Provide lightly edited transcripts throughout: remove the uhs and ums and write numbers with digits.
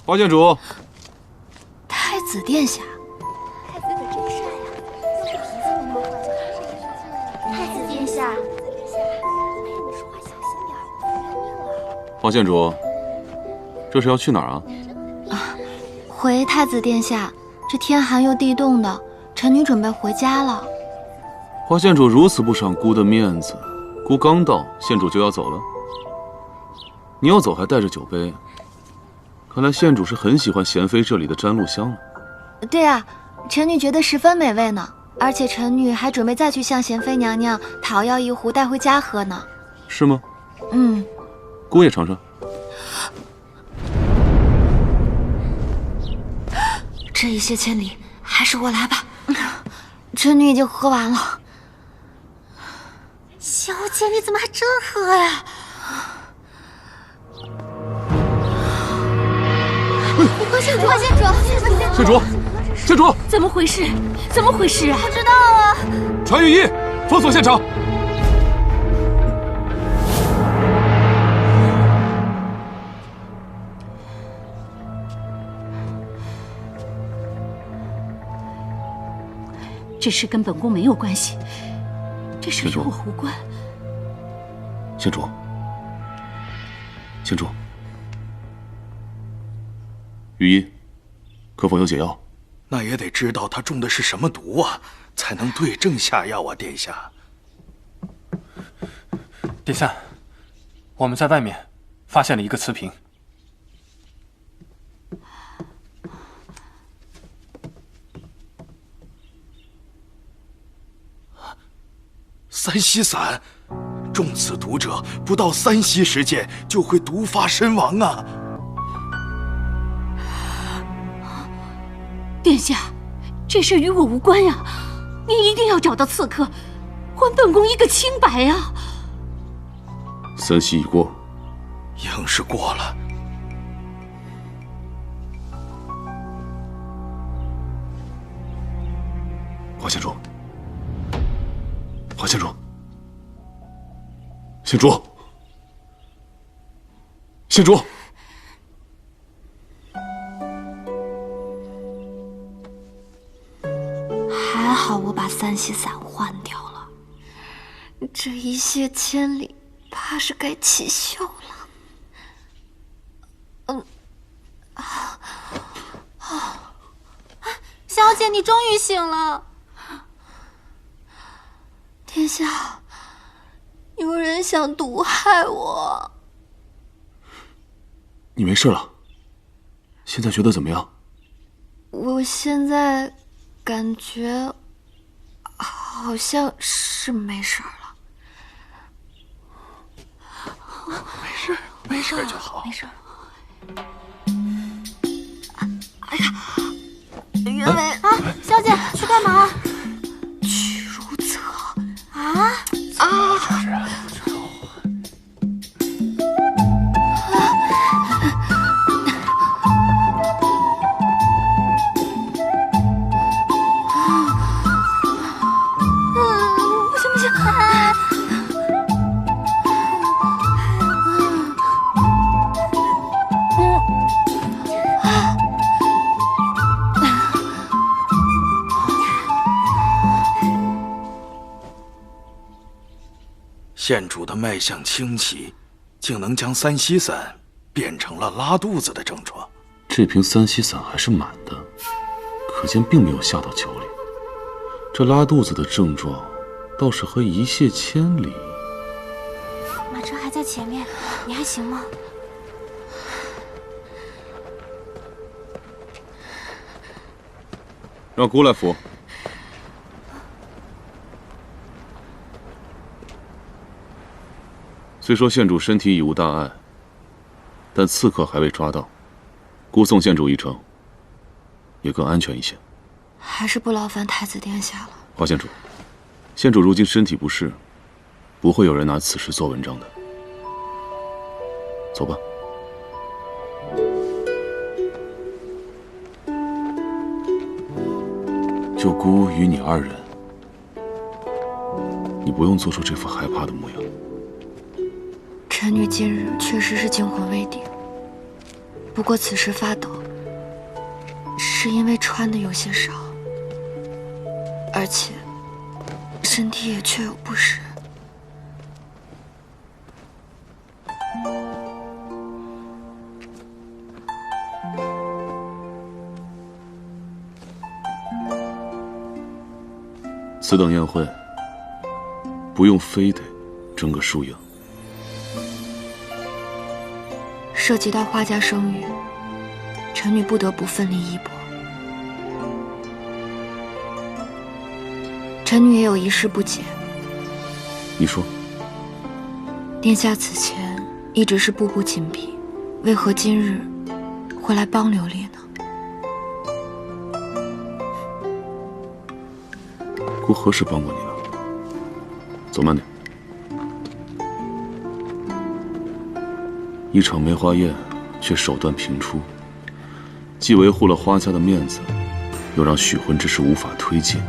花县主，太子殿下，太子可真帅呀，要是脾气那么坏，太子殿下，哎，你说话小心点，要命了。花县主，这是要去哪儿啊？回太子殿下，这天寒又地冻的，臣女准备回家了。花县主如此不赏姑的面子，姑刚到，县主就要走了。你要走还带着酒杯，看来县主是很喜欢娴妃这里的沾露香了。对啊，臣女觉得十分美味呢，而且臣女还准备再去向娴妃娘娘讨要一壶带回家喝呢。是吗？嗯，姑也尝尝。这一泻千里，还是我来吧。臣女已经喝完了。小姐，你怎么还真喝呀？花县主，县主，县主，怎么回事？怎么回事啊？不知道啊。传御医，封锁现场。这事跟本宫没有关系，这事与我无关。县主，县主，御医，可否有解药？那也得知道他中的是什么毒啊，才能对症下药啊，殿下。殿下，我们在外面发现了一个瓷瓶。三息散，中此毒者不到3息时间就会毒发身亡啊！殿下，这事与我无关呀，您一定要找到刺客，还本宫一个清白呀3息已过，应是过了。花县主，花县主，县主，县主，还好我把三息散换掉了，这一泻千里，怕是该起效了。小姐，你终于醒了。殿下，有人想毒害我。你没事了？现在觉得怎么样？我现在感觉好像是没事了。没事就好。没事。哎呀，原为啊，小姐去干嘛？去如厕啊！不行不行！县主的脉象清奇，竟能将三息散变成了拉肚子的症状。这瓶三息散还是满的，可见并没有下到酒里。这拉肚子的症状，倒是和一泻千里。马车还在前面，你还行吗？让姑来扶。虽说县主身体已无大碍，但刺客还未抓到，姑送县主一程，也更安全一些。还是不劳烦太子殿下了。花县主，县主如今身体不适，不会有人拿此事做文章的。走吧。就姑与你2人，你不用做出这副害怕的模样。臣女近日确实是惊魂未定，不过此时发抖，是因为穿的有些少，而且身体也确有不适。此等宴会，不用非得争个输赢。涉及到花家声誉，臣女不得不奋力一搏。臣女也有一事不解。你说。殿下此前一直是步步紧逼，为何今日会来帮琉璃呢？姑何时帮过你了？走慢点。一场梅花宴，却手段频出，既维护了花家的面子，又让许婚之事无法推进，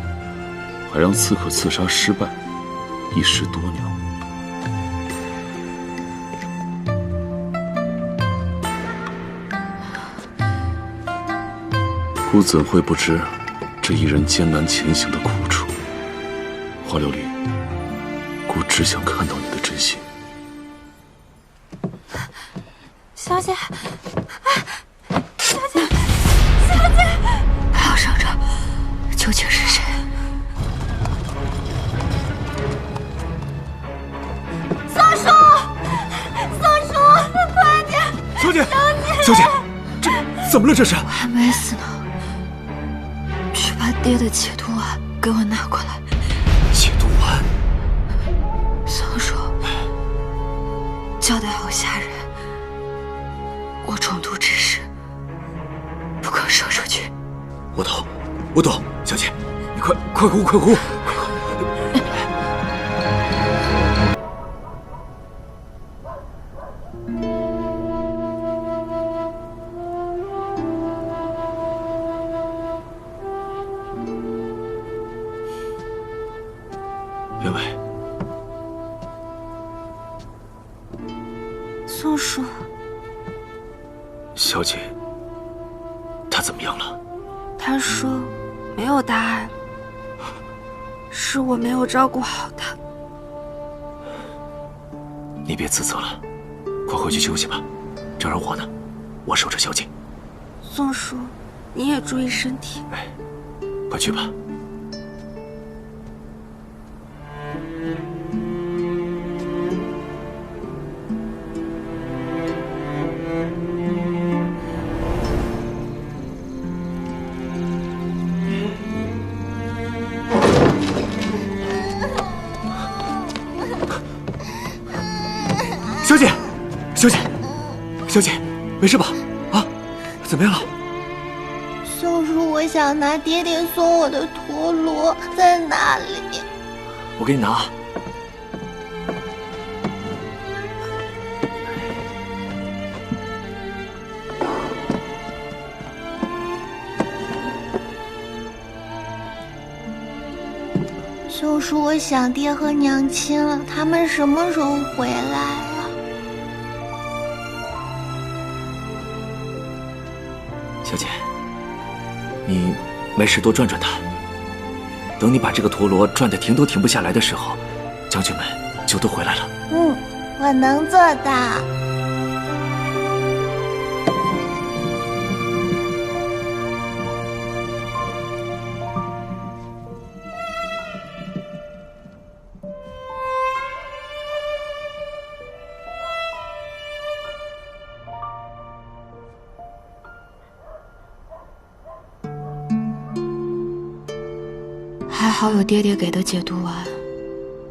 还让刺客刺杀失败，一石多鸟。姑怎会不知这一人艰难前行的苦楚？花琉璃，姑只想看到你的真心。小姐，小姐，不要声张，究竟是谁？桑叔，桑叔，快点！小姐，小姐，这怎么了？这是？我还没死呢，去把爹的解毒丸给我拿过来。解毒丸？桑叔，交代好下人。我中毒之事，不可说出去。我懂，我懂，小姐，你快呼，快呼！员外，宋叔。小姐，她怎么样了？他说没有大碍，是我没有照顾好他。你别自责了，快回去休息吧。这儿我呢，我守着小姐。宋叔，你也注意身体。哎，快去吧。小姐，小姐，小姐，没事吧？啊，怎么样了？宋叔，我想拿爹爹送我的陀螺，在哪里？我给你拿。宋叔，我想爹和娘亲了，他们什么时候回来啊？小姐，你没事多转转它。等你把这个陀螺转得停都停不下来的时候，将军们就都回来了。嗯，我能做到。还好有爹爹给的解毒丸，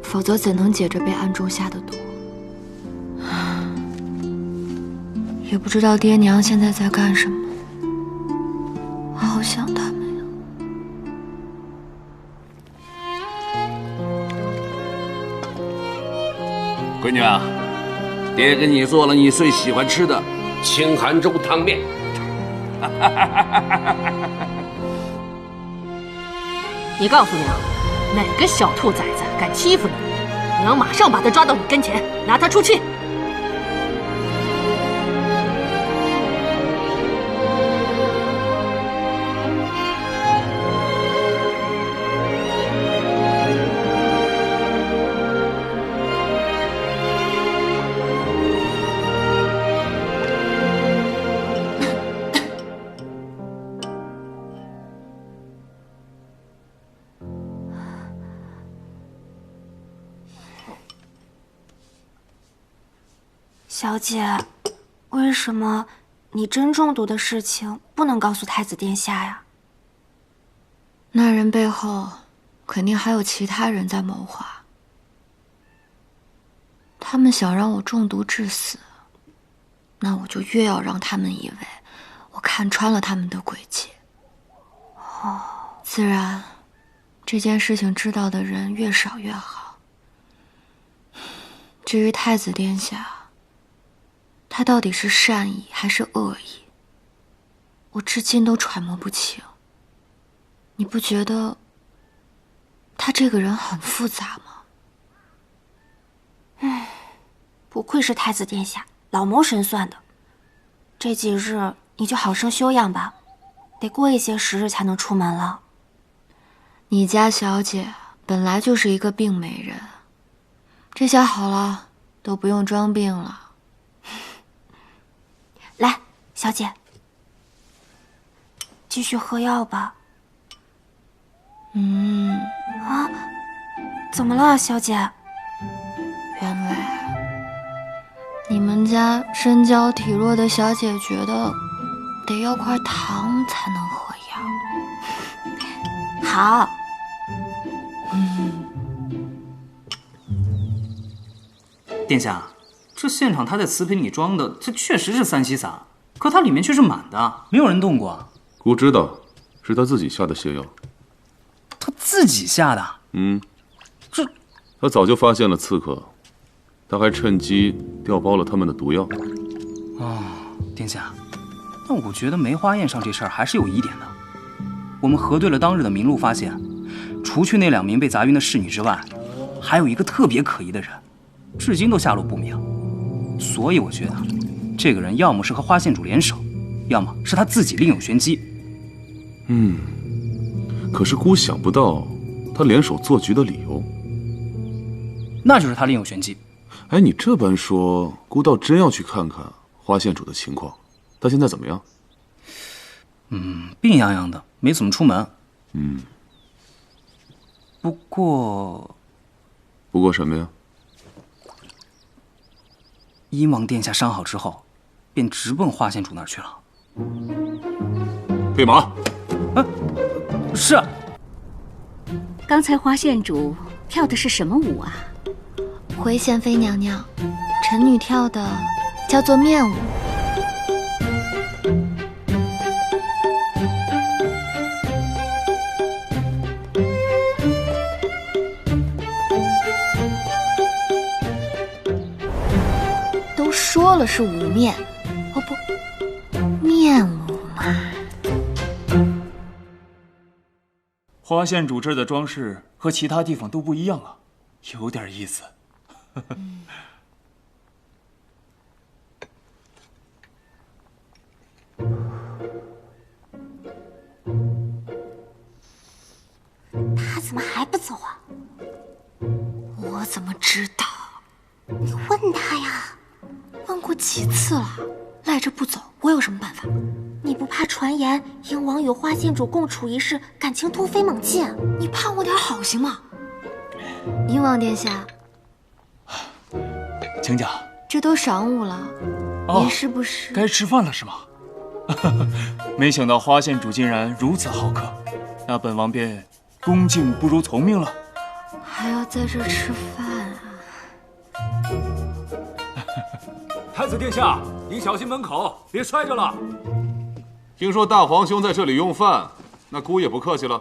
否则怎能解这被暗中下的毒？也不知道爹娘现在在干什么，我好想他们呀。闺女啊，爹给你做了你最喜欢吃的清寒粥汤面。你告诉娘，哪个小兔崽子敢欺负你，娘马上把他抓到你跟前，拿他出气。小姐，为什么你真中毒的事情不能告诉太子殿下呀？那人背后肯定还有其他人在谋划，他们想让我中毒致死，那我就越要让他们以为我看穿了他们的诡计。自然，这件事情知道的人越少越好。至于太子殿下，他到底是善意还是恶意，我至今都揣摩不清。你不觉得他这个人很复杂吗？不愧是太子殿下，老谋深算的。这几日你就好生休养吧，得过一些时日才能出门了。你家小姐本来就是一个病美人，这下好了，都不用装病了。来，小姐，继续喝药吧。怎么了，小姐？原来你们家身娇体弱的小姐觉得得要块糖才能喝药。好。殿下，这现场他在瓷瓶里装的，这确实是3七散，可它里面却是满的，没有人动过。姑知道，是他自己下的泻药。他自己下的？这他早就发现了刺客，他还趁机调包了他们的毒药。殿下，但我觉得梅花宴上这事儿还是有疑点的。我们核对了当日的名录，发现，除去那2名被砸晕的侍女之外，还有一个特别可疑的人，至今都下落不明。所以我觉得，这个人要么是和花县主联手，要么是他自己另有玄机。可是姑想不到他联手做局的理由。那就是他另有玄机。哎，你这般说，姑倒真要去看看花县主的情况。他现在怎么样？病怏怏的，没怎么出门。不过什么呀？殷王殿下伤好之后，便直奔花县主那儿去了。备马。是。刚才花县主跳的是什么舞啊？回贤妃娘娘，臣女跳的叫做面舞。都说了是舞面，不，面舞嘛。花县主这儿的装饰和其他地方都不一样啊，有点意思。他怎么还不走啊？我怎么知道？你问他呀。问过几次了，赖着不走，我有什么办法？你不怕传言殷王与花县主共处一室，感情突飞猛进？你盼我点好行吗？殷王殿下，请讲。这都晌午了，您是不是该吃饭了是吗？没想到花县主竟然如此好客，那本王便恭敬不如从命了。还要在这吃饭啊？太子殿下，您小心门口，别摔着了。听说大皇兄在这里用饭，那姑也不客气了。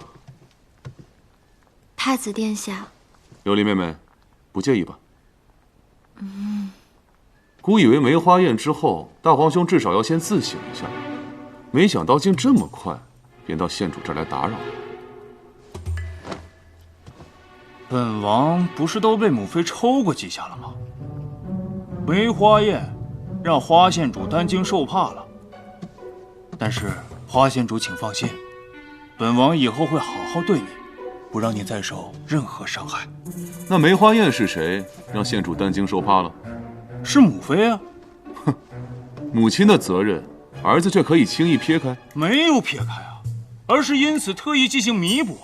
太子殿下，琉璃妹妹，不介意吧？姑以为梅花宴之后，大皇兄至少要先自省一下，没想到竟这么快，便到县主这儿来打扰了。本王不是都被母妃抽过几下了吗？梅花宴让花县主担惊受怕了，但是花县主请放心，本王以后会好好对你，不让你再受任何伤害。那梅花宴是谁让县主担惊受怕了？是母妃啊。哼，母亲的责任，儿子却可以轻易撇开？没有撇开啊，而是因此特意进行弥补。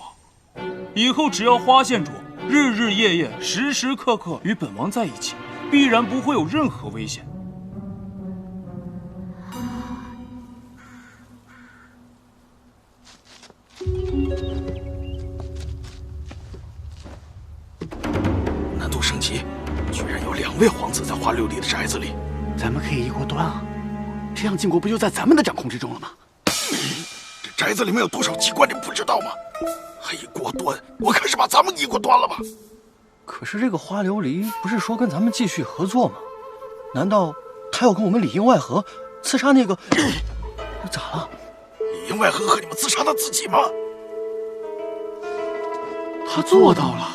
以后只要花县主日日夜夜、时时刻刻与本王在一起，必然不会有任何危险。难度升级，居然有2位皇子在花琉璃的宅子里。咱们可以一锅端啊，这样晋国不就在咱们的掌控之中了吗？这宅子里面有多少机关，你不知道吗？还一锅端，我看是把咱们一锅端了吧？可是这个花琉璃不是说跟咱们继续合作吗？难道他要跟我们里应外合，刺杀那个？咋了？里应外合和你们自杀他自己吗？他做到了。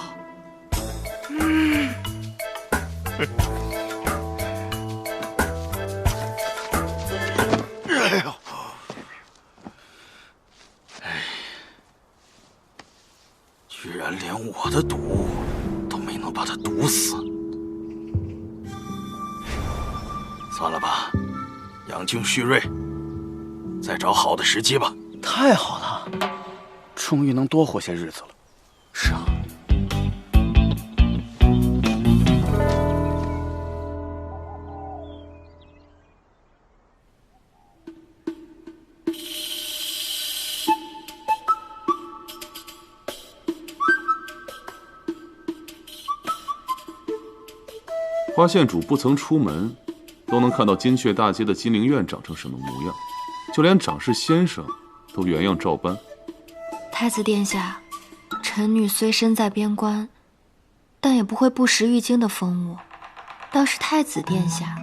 哎呦！居然连我的毒都没能把他毒死。算了吧，养精蓄锐，再找好的时机吧。太好了，终于能多活些日子了。是啊。花县主不曾出门，都能看到金阙大街的金陵院长成什么模样，就连掌事先生都原样照搬。太子殿下，臣女虽身在边关，但也不会不食玉京的风物。倒是太子殿下，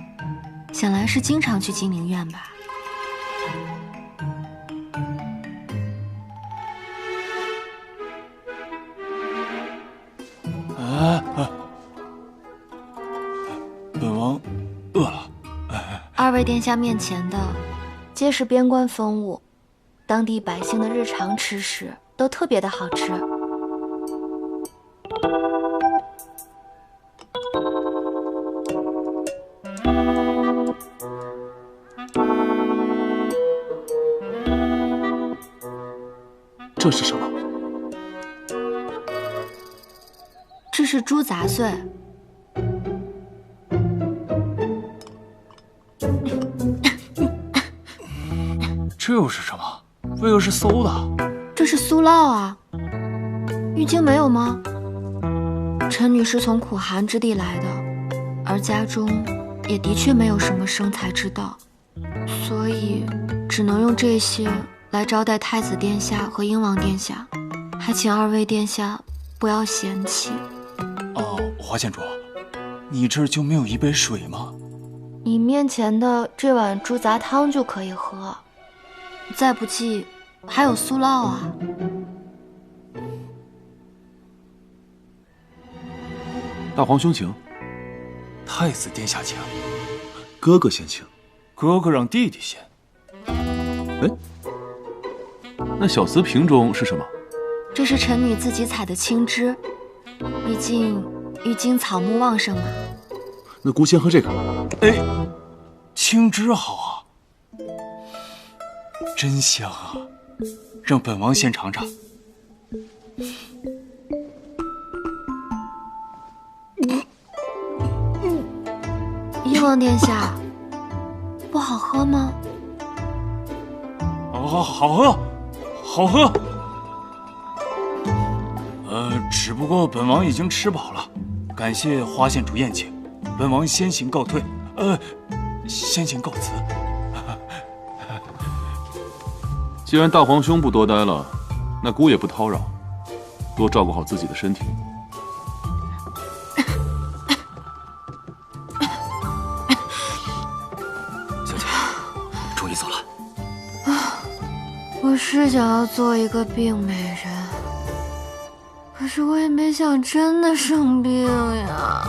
想来是经常去金陵院吧？本王饿了。二位殿下面前的，皆是边关风物，当地百姓的日常吃食都特别的好吃。这是什么？这是猪杂碎。这又是什么？为何是馊的？这是酥酪啊！玉京没有吗？臣女是从苦寒之地来的，而家中也的确没有什么生财之道，所以只能用这些来招待太子殿下和英王殿下，还请二位殿下不要嫌弃。哦，花县主，你这儿就没有一杯水吗？你面前的这碗猪杂汤就可以喝，再不济还有酥酪啊。大皇兄请。太子殿下请。哥哥先请。哥哥让弟弟先。哎，那小瓷瓶中是什么？这是臣女自己采的青汁，毕竟玉京草木旺盛嘛。那姑先喝这个。哎，青汁好啊，真香啊！让本王先尝尝。英王殿下，不好喝吗？好喝，好喝。只不过本王已经吃饱了，感谢花县主宴请，本王先行告退。先行告辞。既然大皇兄不多待了，那姑也不叨扰，多照顾好自己的身体。小姐，终于走了。我是想要做一个病美人，可是我也没想真的生病呀。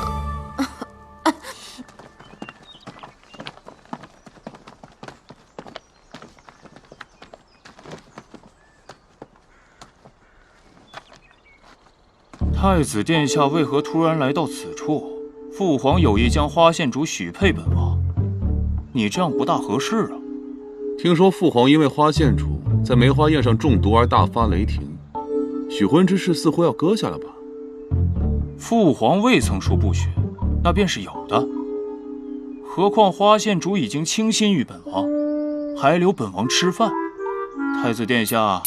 太子殿下为何突然来到此处？父皇有意将花县主许配本王，你这样不大合适啊。听说父皇因为花县主在梅花宴上中毒而大发雷霆，许婚之事似乎要搁下了吧？父皇未曾说不许，那便是有的。何况花县主已经倾心于本王，还留本王吃饭。太子殿下，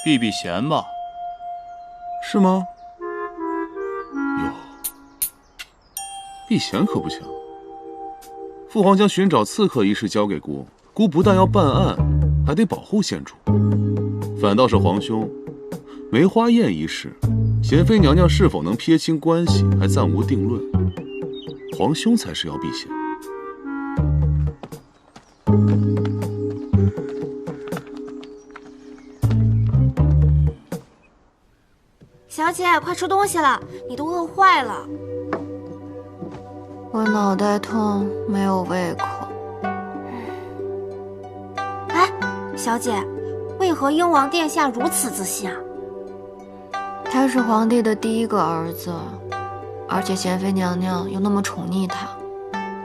避避嫌吧。是吗？哟，避嫌可不行。父皇将寻找刺客一事交给姑，姑不但要办案，还得保护县主。反倒是皇兄，梅花宴一事，贤妃娘娘是否能撇清关系，还暂无定论。皇兄才是要避嫌。小姐，快吃东西了，你都饿坏了。我脑袋痛，没有胃口。哎，小姐，为何英王殿下如此自信啊？他是皇帝的第一个儿子，而且贤妃娘娘又那么宠溺他，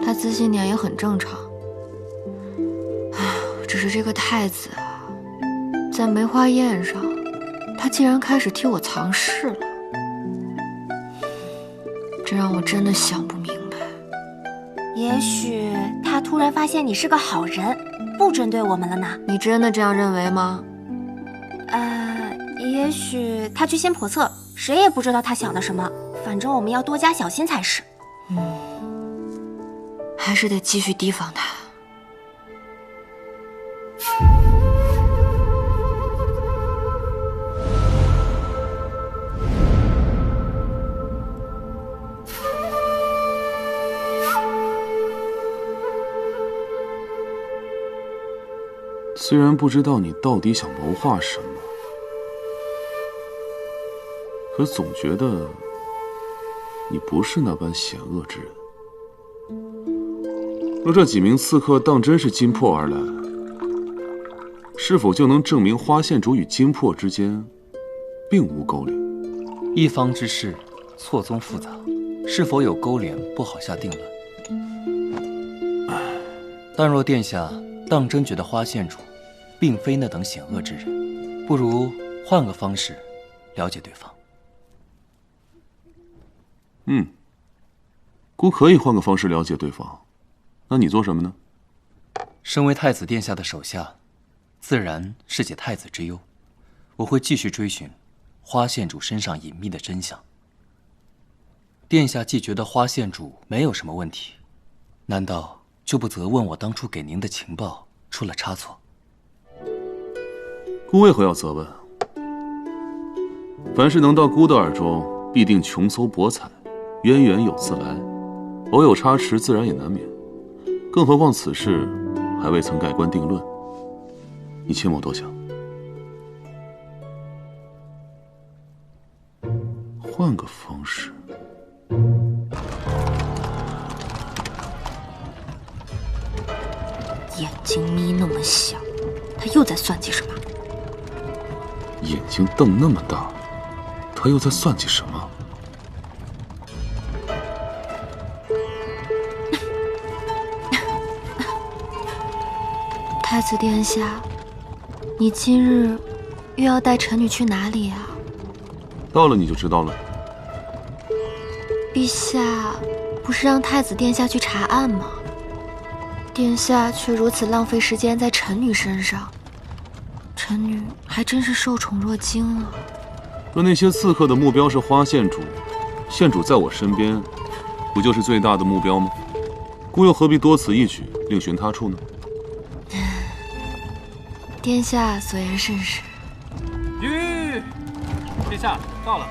他自信点也很正常。只是这个太子啊，在梅花宴上，他竟然开始替我藏事了，这让我真的想不明白。也许他突然发现你是个好人，不针对我们了呢？你真的这样认为吗？也许他居心叵测，谁也不知道他想的什么。反正我们要多加小心才是。还是得继续提防他。虽然不知道你到底想谋划什么，可总觉得你不是那般险恶之人。若这几名刺客当真是金魄而来，是否就能证明花县主与金魄之间并无勾连？一方之事错综复杂，是否有勾连不好下定论。但若殿下当真觉得花县主并非那等险恶之人，不如换个方式了解对方。姑可以换个方式了解对方。那你做什么呢？身为太子殿下的手下，自然是解太子之忧。我会继续追寻花县主身上隐秘的真相。殿下既觉得花县主没有什么问题，难道就不责问我当初给您的情报出了差错？姑为何要责问？凡是能到姑的耳中，必定穷搜博采，渊源有自来，偶有差池，自然也难免。更何况此事还未曾盖棺定论，你切莫多想。换个方式。眼睛眯那么小，他又在算计什么？眼睛瞪那么大，他又在算计什么？太子殿下，你今日又要带臣女去哪里啊？到了你就知道了。陛下不是让太子殿下去查案吗？殿下却如此浪费时间在臣女身上，臣女还真是受宠若惊啊。若那些刺客的目标是花县主，县主在我身边，不就是最大的目标吗？姑又何必多此一举，另寻他处呢？殿下所言甚是。殿下到了。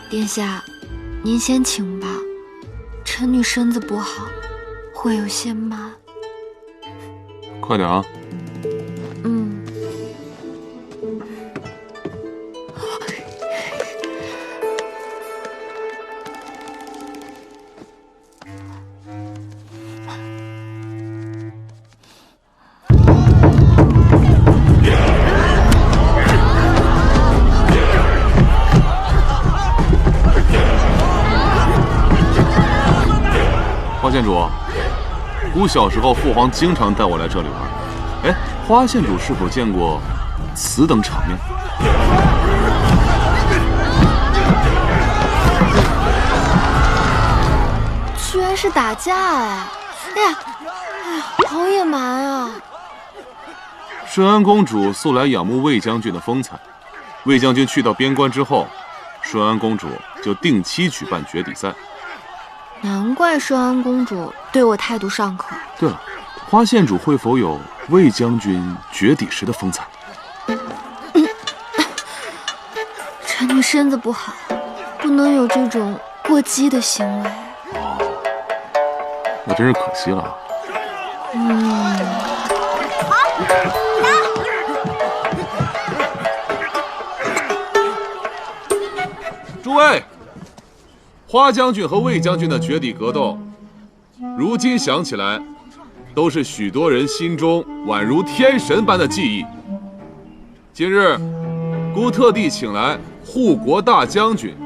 殿下，您先请吧，臣女身子不好，会有些慢。快点啊！花县主，姑小时候父皇经常带我来这里玩。哎，花县主是否见过此等场面？居然是打架哎！哎呀，好野蛮啊！顺安公主素来仰慕魏将军的风采，魏将军去到边关之后，顺安公主就定期举办绝底赛。难怪顺安公主对我态度尚可。对了，花县主会否有魏将军绝底时的风采？臣女身子不好，不能有这种过激的行为。那真是可惜了。诸位，花将军和魏将军的绝底格斗，如今想起来，都是许多人心中宛如天神般的记忆。今日，孤特地请来护国大将军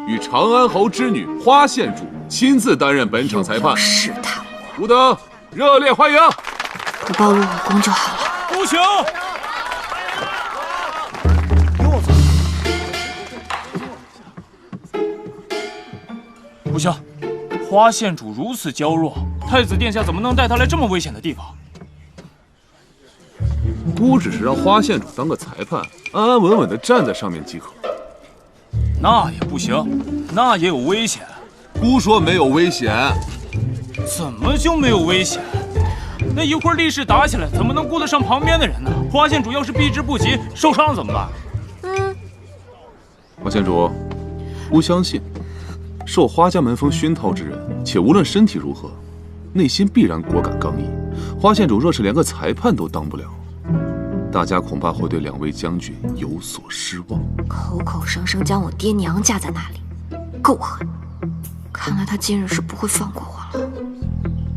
与长安侯之女花县主亲自担任本场裁判，试探吾等热烈欢迎。不暴露武功就好了。不行！不行，花县主如此娇弱，太子殿下怎么能带她来这么危险的地方？孤只是让花县主当个裁判，安安稳稳地站在上面即可。那也不行，那也有危险。孤说没有危险，怎么就没有危险？那一会儿力士打起来，怎么能顾得上旁边的人呢？花县主要是避之不及，受伤了怎么办？花县主，孤相信，受花家门风熏陶之人，且无论身体如何，内心必然果敢刚毅。花县主若是连个裁判都当不了，大家恐怕会对两位将军有所失望。口口声声将我爹娘架在那里，够狠！看来他今日是不会放过我了。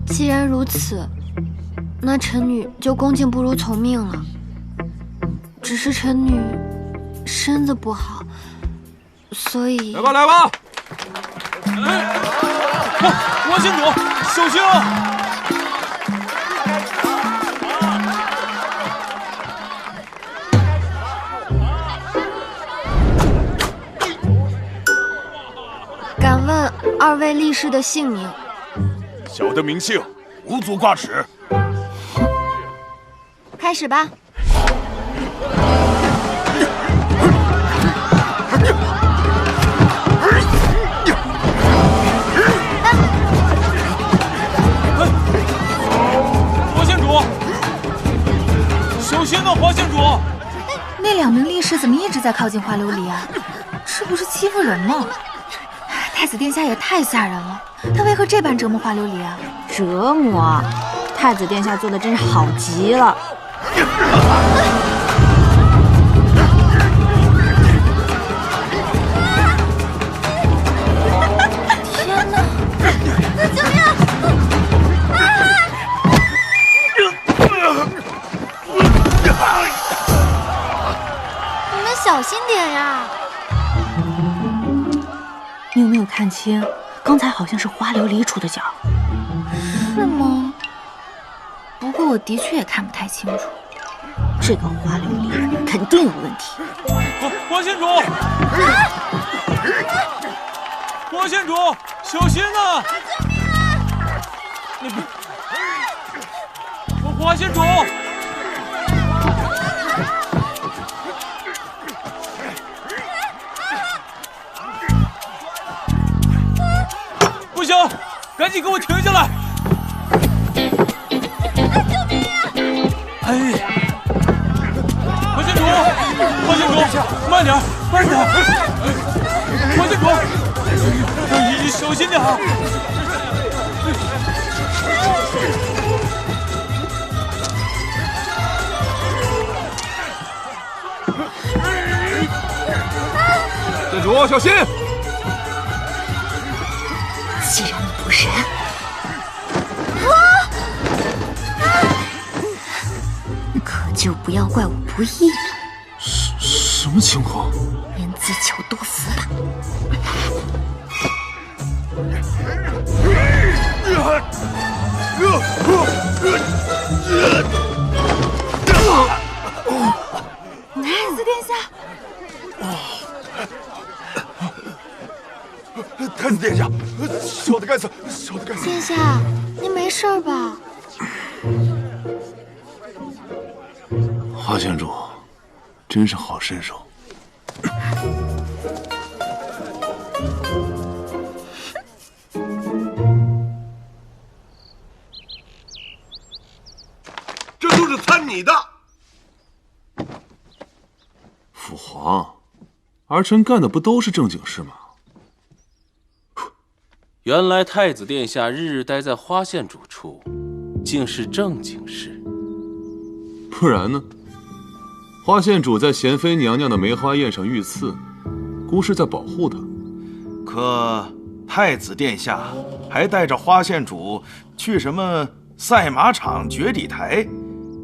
既然如此，那臣女就恭敬不如从命了。只是臣女身子不好，所以……来吧，来吧！花县主，小心啊！敢问二位力士的姓名？小的名姓，无足挂齿。开始吧。花县主，小心呐，花县主！那两名力士怎么一直在靠近花琉璃啊？是不是欺负人呢？太子殿下也太吓人了，他为何这般折磨花琉璃啊？折磨？太子殿下做的真是好极了。天哪！救命！你们小心点呀！你有没有看清？刚才好像是花琉璃出的脚。是吗？不过我的确也看不太清楚。这个花琉璃肯定有问题。花县主，花县主，小心呐！救命啊！你别，花县主。不行，赶紧给我停下来！救命啊！哎，花县主，花县主，慢点，慢点！花县主，你小心点啊！县主，小心！既然你不是人，可就不要怪我不义了。什么情况？您自求多福吧。太子殿下，太子殿下，小的该死，小的该死。殿下，您没事吧？花县主真是好身手。这都是参你的。父皇，儿臣干的不都是正经事吗？原来太子殿下日日待在花县主处，竟是正经事。不然呢？花县主在贤妃娘娘的梅花宴上遇刺，姑是在保护她。可太子殿下还带着花县主去什么赛马场、绝底台，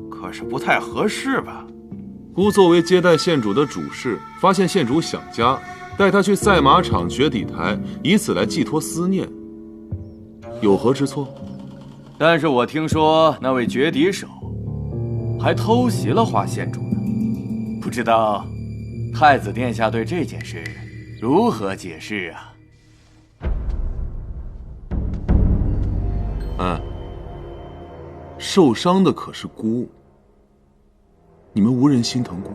可是不太合适吧？姑作为接待县主的主事，发现县主想家，带他去赛马场、绝底台，以此来寄托思念，有何之错？但是我听说那位绝底手还偷袭了花县主呢，不知道太子殿下对这件事如何解释啊？哎，受伤的可是姑，你们无人心疼姑。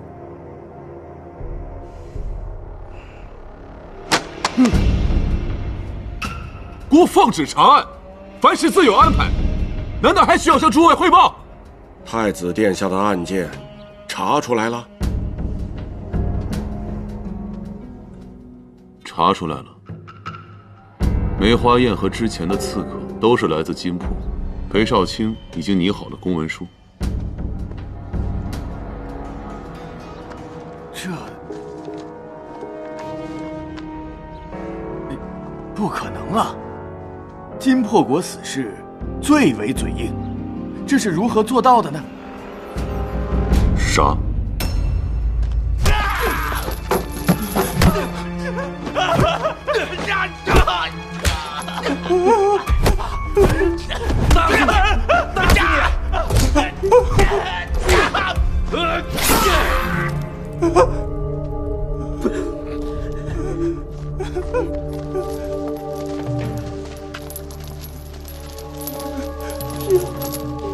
姑奉旨查案，凡事自有安排，难道还需要向诸位汇报？太子殿下的案件查出来了？查出来了，梅花宴和之前的刺客都是来自金破，裴少卿已经拟好了公文书。这不可能啊！金破国死士最为嘴硬，这是如何做到的呢？杀！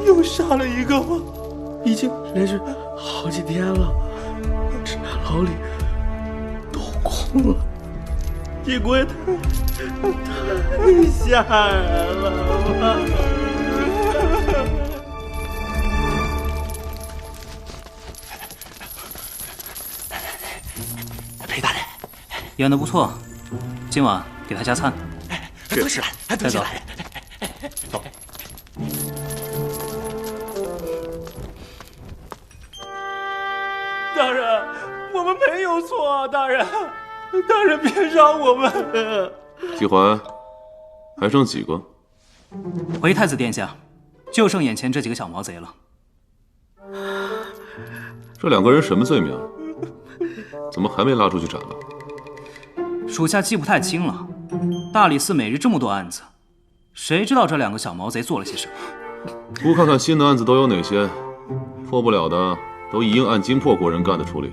又杀了一个吗？已经连续好几天了，这牢里都空了，这鬼太吓人了！裴大人演得不错，今晚给他加餐。多谢，多谢。走。大人，我们没有错啊！大人，大人别杀我们！季怀，还剩几个？回太子殿下，就剩眼前这几个小毛贼了。这两个人什么罪名？怎么还没拉出去斩了？属下记不太清了。大理寺每日这么多案子，谁知道这两个小毛贼做了些什么？姑看看新的案子都有哪些，破不了的都一应按金破国人干的处理。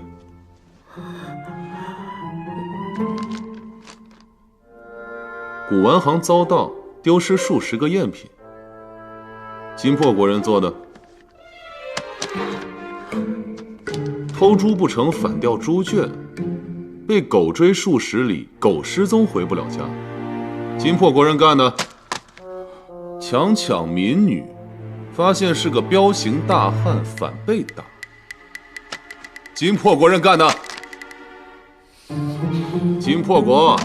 古玩行遭盗，丢失数十个赝品，金破国人做的。偷猪不成，反掉猪圈，被狗追数十里，狗失踪回不了家。金破国人干的。强抢民女，发现是个彪形大汉，反被打。金破国人干的。金破国，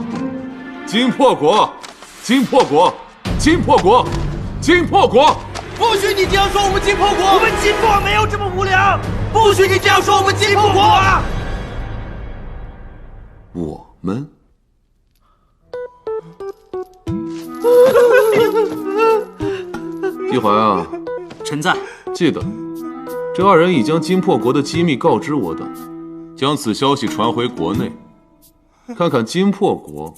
金破国，金破国，金破国，金破国！不许你这样说我们金破国！我们金破没有这么无良！不许你这样说我们金破国！我们？季怀啊，臣在。记得，这二人已将金破国的机密告知我等，将此消息传回国内，看看金破国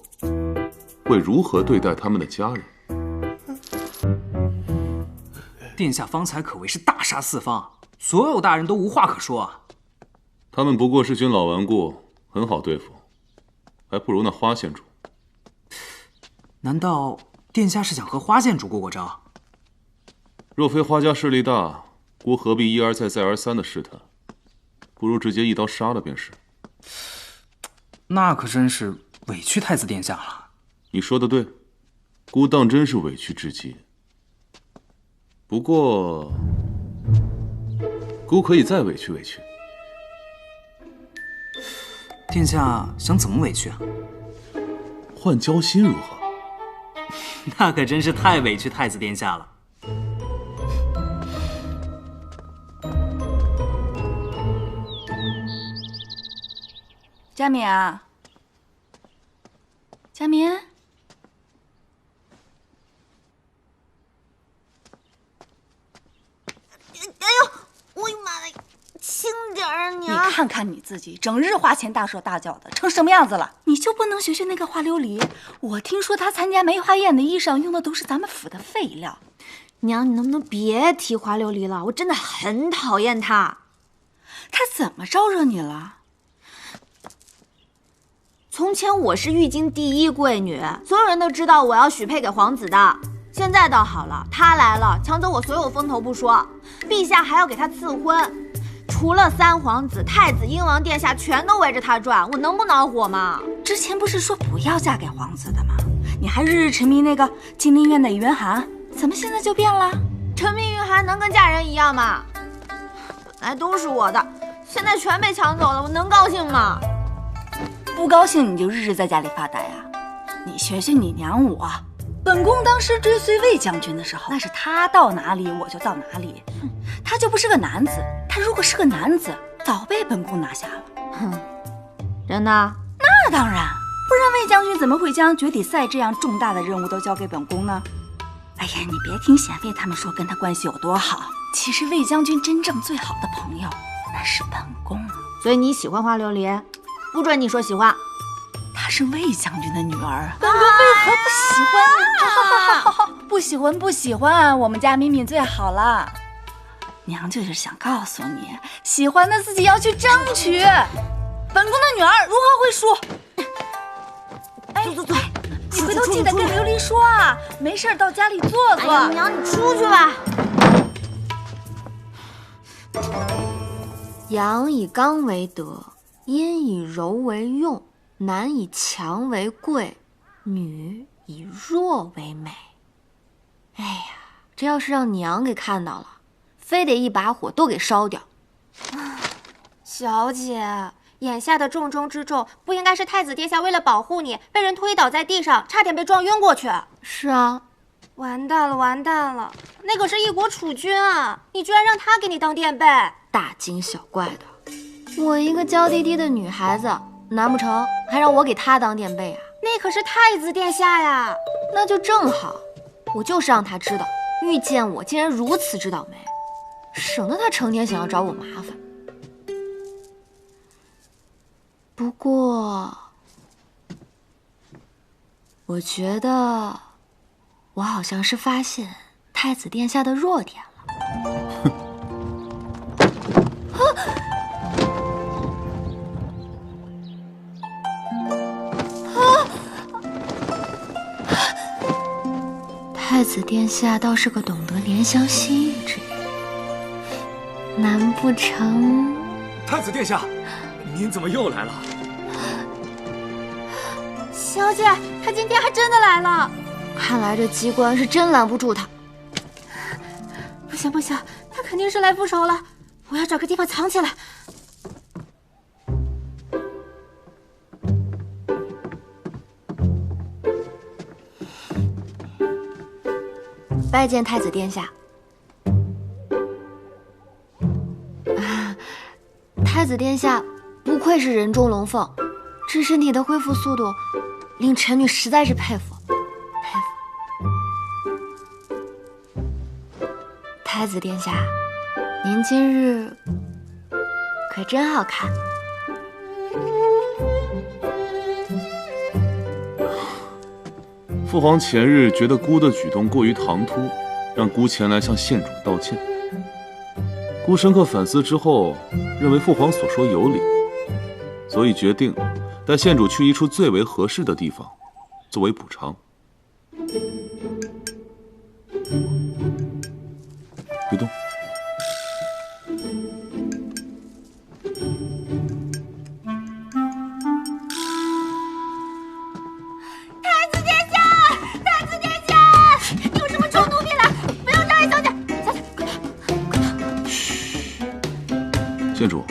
会如何对待他们的家人。殿下方才可谓是大杀四方，所有大人都无话可说啊。他们不过是群老顽固，很好对付，还不如那花县主。难道殿下是想和花县主过过招？若非花家势力大，姑何必一而再再而三的试探？不如直接一刀杀了便是。那可真是委屈太子殿下了。你说的对，孤当真是委屈至极。不过，孤可以再委屈委屈。殿下想怎么委屈啊？换交心如何？那可真是太委屈太子殿下了。佳敏啊，佳敏，哎呦，我的妈呀！轻点儿啊你！你看看你自己，整日花钱大手大脚的，成什么样子了？你就不能学学那个花琉璃？我听说他参加梅花宴的衣裳用的都是咱们府的废料。娘，你能不能别提花琉璃了？我真的很讨厌他。他怎么招惹你了？从前我是玉京第一贵女，所有人都知道我要许配给皇子的。现在倒好了，他来了，抢走我所有风头不说，陛下还要给他赐婚。除了三皇子、太子、英王殿下全都围着他转，我能不恼火吗？之前不是说不要嫁给皇子的吗？你还日日沉迷那个金陵院的云寒，怎么现在就变了？沉迷云寒能跟嫁人一样吗？本来都是我的，现在全被抢走了，我能高兴吗？不高兴你就日日在家里发呆啊！你学学你娘我，本宫当时追随魏将军的时候，那是他到哪里我就到哪里。他就不是个男子，他如果是个男子，早被本宫拿下了。哼，真的？那当然，不然魏将军怎么会将绝底赛这样重大的任务都交给本宫呢？哎呀，你别听贤妃他们说跟他关系有多好，其实魏将军真正最好的朋友那是本宫。所以你喜欢花琉璃？不准你说喜欢，她是魏将军的女儿，本宫为何不喜欢？好，不喜欢不喜欢，我们家敏敏最好了。娘就是想告诉你，喜欢的自己要去争取。本宫的女儿如何会输？哎，走，你回头记得跟琉璃说啊，没事到家里坐坐。哎呀，娘你出去吧。阳以刚为德，阴以柔为用，男以强为贵，女以弱为美。哎呀，这要是让娘给看到了，非得一把火都给烧掉。小姐，眼下的重中之重，不应该是太子殿下为了保护你，被人推倒在地上，差点被撞晕过去。是啊，完蛋了，完蛋了，那可是一国储君啊！你居然让他给你当垫背，大惊小怪的。我一个娇滴滴的女孩子，难不成还让我给她当垫背啊？那可是太子殿下呀！那就正好，我就是让他知道，遇见我竟然如此之倒霉，省得他成天想要找我麻烦。不过，我觉得我好像是发现太子殿下的弱点了。太子殿下倒是个懂得怜香惜玉之人，难不成？太子殿下，您怎么又来了？小姐，他今天还真的来了。看来这机关是真拦不住他。不行不行，他肯定是来复仇了，我要找个地方藏起来。拜见太子殿下。太子殿下不愧是人中龙凤，这身体的恢复速度令臣女实在是佩服。太子殿下，您今日可真好看。父皇前日觉得孤的举动过于唐突，让孤前来向县主道歉。孤深刻反思之后，认为父皇所说有理，所以决定带县主去一处最为合适的地方，作为补偿。别动。县主，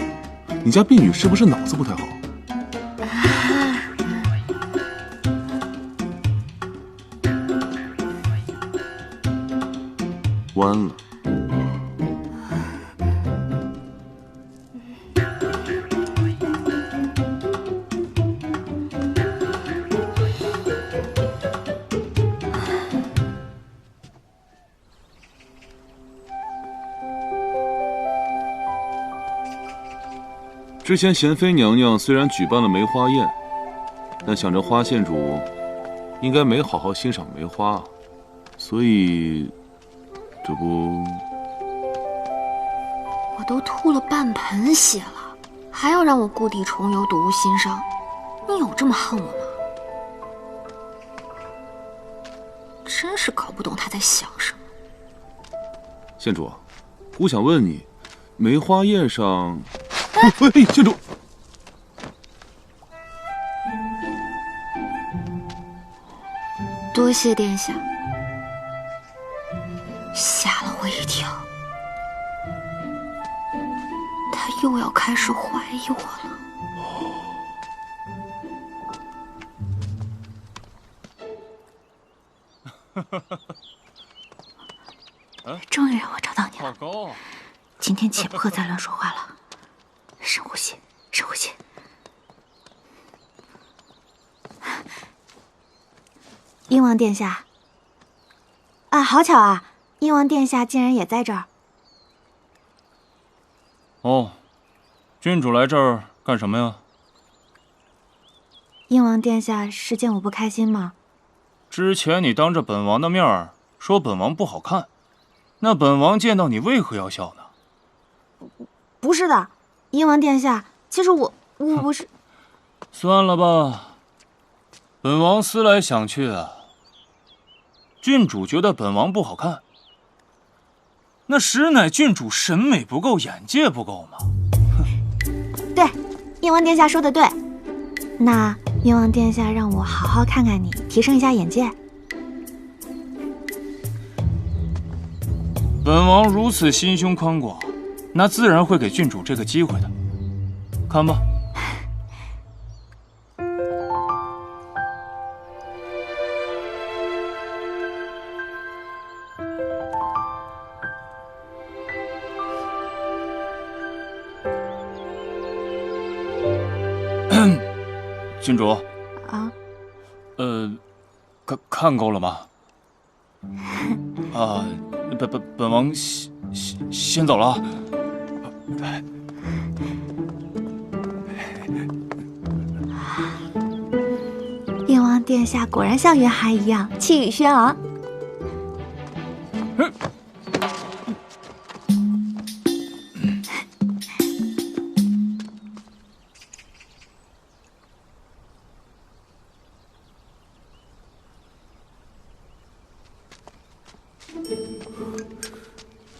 你家婢女是不是脑子不太好？弯了。之前贤妃娘娘虽然举办了梅花宴，但想着花县主应该没好好欣赏梅花，所以这不……我都吐了半盆血了，还要让我故地重游，睹物欣赏，你有这么恨我吗？真是搞不懂他在想什么。县主，我想问你，梅花宴上……哎，县主，多谢殿下，吓了我一跳。他又要开始怀疑我了。终于让我找到你了。好高啊！今天且不可再乱说话了。深呼吸，深呼吸。英王殿下，啊，好巧啊！英王殿下竟然也在这儿。哦，郡主来这儿干什么呀？英王殿下是见我不开心吗？之前你当着本王的面儿说本王不好看，那本王见到你为何要笑呢？不是的。英王殿下，其实我不是。算了吧，本王思来想去啊，郡主觉得本王不好看，那实乃郡主审美不够，眼界不够嘛。对，英王殿下说的对。那英王殿下让我好好看看你，提升一下眼界。本王如此心胸宽广，那自然会给郡主这个机会的。看吧。郡主。啊。看够了吗？啊，本王先走了。英王殿下果然像云孩一样气宇轩昂。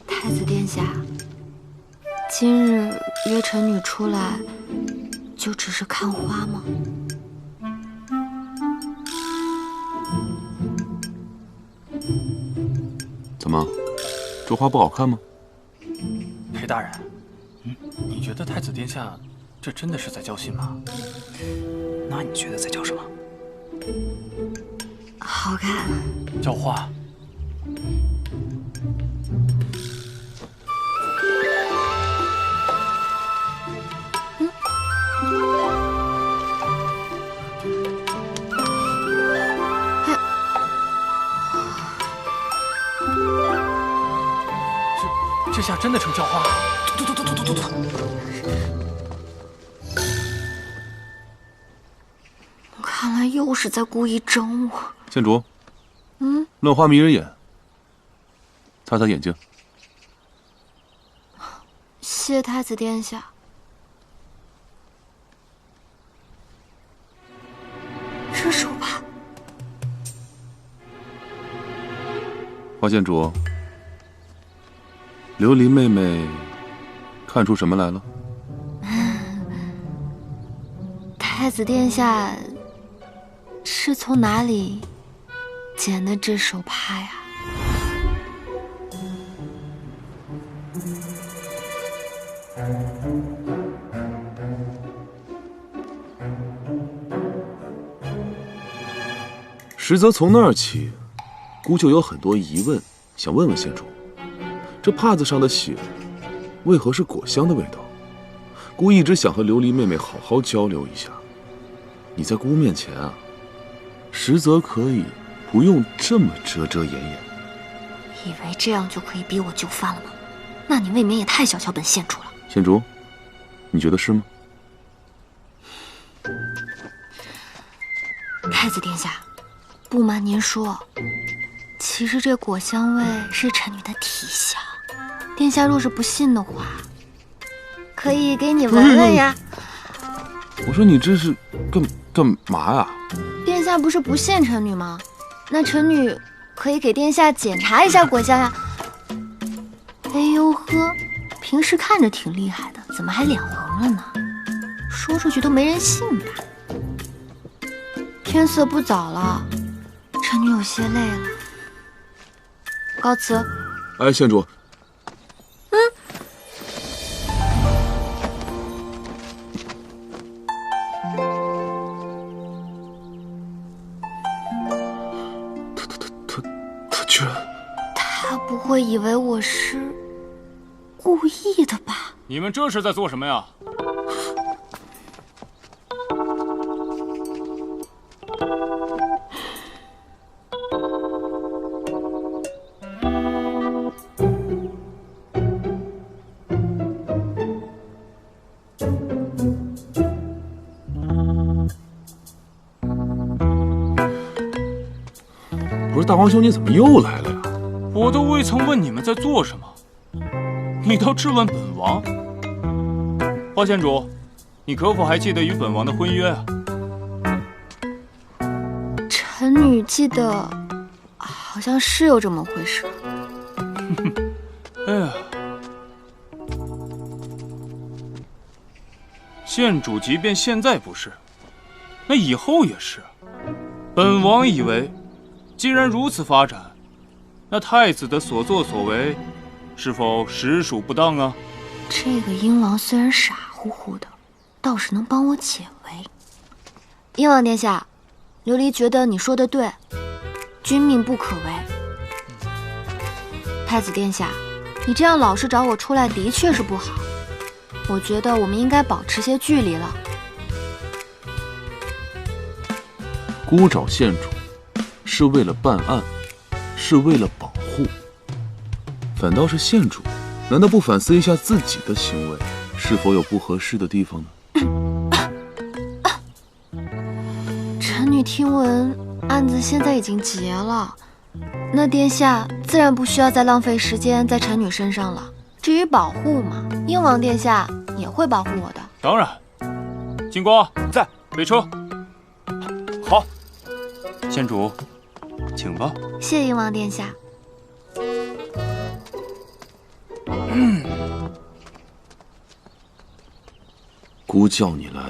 太子殿下，今日约臣女出来，就只是看花吗？怎么，这花不好看吗？裴大人，你觉得太子殿下这真的是在叫新吗？那你觉得在叫什么？好看。叫花。这下真的成叫花了！吐！看来又是在故意整我。县主，乱花迷人眼，擦擦眼睛。谢太子殿下。这手帕，花县主，琉璃妹妹看出什么来了？太子殿下是从哪里捡的这手帕呀？实则从那儿起，姑就有很多疑问，想问问县主：这帕子上的血，为何是果香的味道？姑一直想和琉璃妹妹好好交流一下。你在姑面前啊，实则可以不用这么遮遮掩掩。以为这样就可以逼我就范了吗？那你未免也太小瞧本县主了。县主，你觉得是吗？太子殿下，不瞒您说，其实这果香味是臣女的体香。殿下若是不信的话，可以给你闻闻呀。我说你这是干嘛呀？殿下不是不信臣女吗？那臣女可以给殿下检查一下果香呀。哎呦呵，平时看着挺厉害的，怎么还脸红了呢？说出去都没人信吧？天色不早了，臣女有些累了，告辞。哎，县主。他居然……他不会以为我是故意的吧？你们这是在做什么呀？不是大皇兄，你怎么又来了呀？我都未曾问你们在做什么，你倒质问本王。花县主，你可否还记得与本王的婚约啊？臣女记得，好像是有这么回事。哎呀，县主即便现在不是，那以后也是。本王以为，既然如此发展，那太子的所作所为，是否实属不当啊？这个鹰王虽然傻乎乎的，倒是能帮我解围。鹰王殿下，琉璃觉得你说的对，君命不可违。太子殿下，你这样老是找我出来，的确是不好。我觉得我们应该保持些距离了。姑找县主，是为了办案，是为了保护。反倒是县主，难道不反思一下自己的行为，是否有不合适的地方呢？臣女听闻案子现在已经结了，那殿下自然不需要再浪费时间在臣女身上了。至于保护嘛，鹰王殿下也会保护我的。当然。金瓜在，备车。好。县主，请吧。谢鹰王殿下。姑叫你来，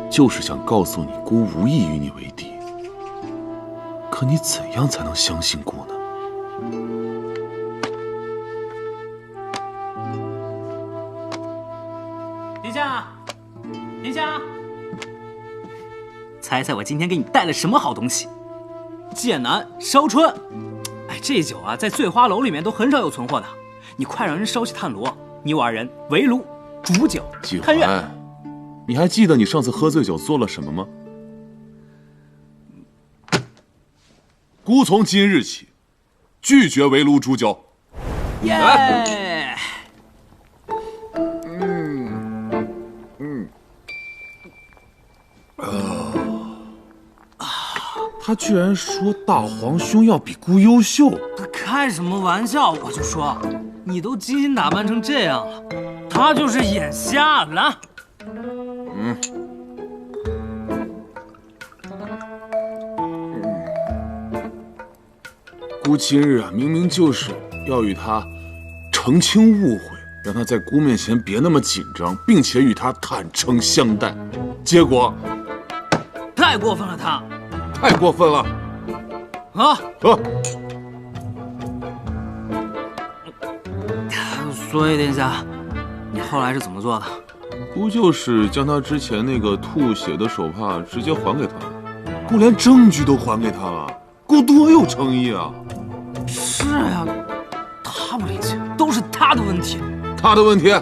就是想告诉你，姑无意与你为敌。可你怎样才能相信姑呢？殿下，殿下，猜猜我今天给你带了什么好东西？剑南烧春。哎，这酒啊，在醉花楼里面都很少有存货的。你快让人烧起炭炉，你我二人围炉煮酒看月。你还记得你上次喝醉酒做了什么吗？姑从今日起拒绝围炉煮酒。耶！他居然说大皇兄要比姑优秀。开什么玩笑！我就说，你都精心打扮成这样了，他就是眼瞎了。姑今日啊，明明就是要与他澄清误会，让他在姑面前别那么紧张，并且与他坦诚相待。结果太过分了，他太过分了啊！喝。所以殿下，你后来是怎么做的？不就是将他之前那个吐血的手帕直接还给他，姑连证据都还给他了，姑多有诚意啊！是呀，他不理解，都是他的问题。他的问题。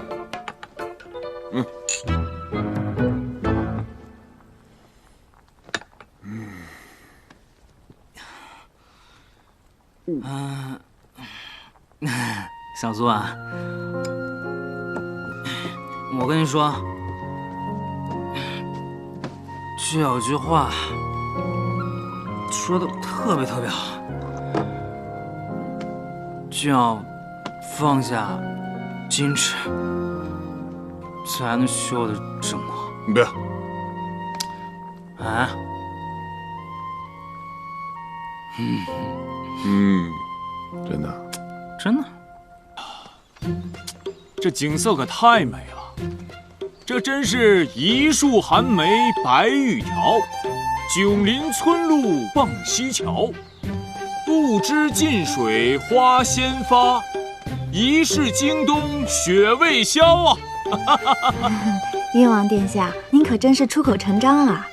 小苏啊，我跟你说，这有句话说的特别好，就要放下矜持，才能修得正果。你别啊！真的，真的。这景色可太美了，这真是一树寒梅白玉条，迥临村路傍溪桥。不知近水花先发，疑是京东雪未消啊！燕王殿下，您可真是出口成章啊！